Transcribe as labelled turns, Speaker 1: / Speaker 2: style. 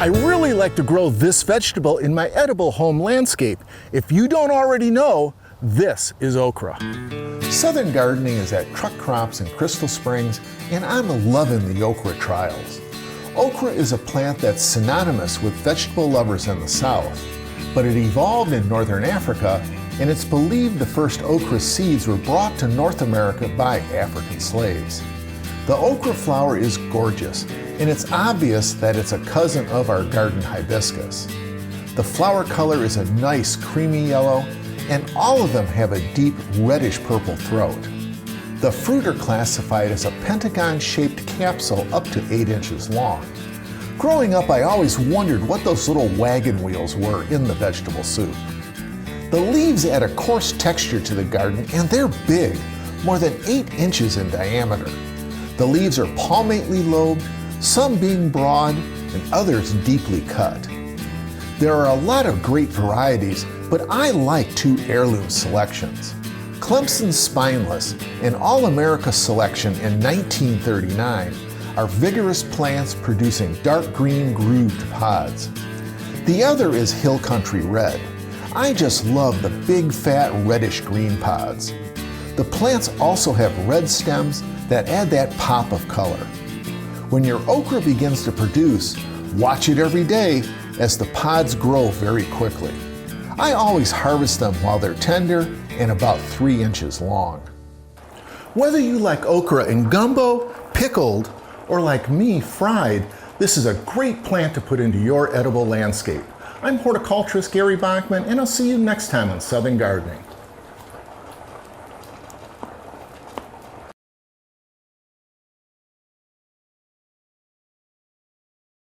Speaker 1: I really like to grow this vegetable in my edible home landscape. If you don't already know, this is okra. Southern Gardening is at Truck Crops in Crystal Springs, and I'm loving the okra trials. Okra is a plant that's synonymous with vegetable lovers in the South, but it evolved in Northern Africa, and it's believed the first okra seeds were brought to North America by African slaves. The okra flower is gorgeous, and it's obvious that it's a cousin of our garden hibiscus. The flower color is a nice creamy yellow, and all of them have a deep reddish-purple throat. The fruit are classified as a pentagon-shaped capsule up to 8 inches long. Growing up, I always wondered what those little wagon wheels were in the vegetable soup. The leaves add a coarse texture to the garden, and they're big, more than 8 inches in diameter. The leaves are palmately lobed, some being broad and others deeply cut. There are a lot of great varieties, but I like 2 heirloom selections. Clemson Spineless, an All-America selection in 1939, are vigorous plants producing dark green grooved pods. The other is Hill Country Red. I just love the big fat reddish-green pods. The plants also have red stems that add that pop of color. When your okra begins to produce, watch it every day as the pods grow very quickly. I always harvest them while they're tender and about 3 inches long. Whether you like okra in gumbo, pickled, or like me, fried, this is a great plant to put into your edible landscape. I'm horticulturist Gary Bachman, and I'll see you next time on Southern Gardening.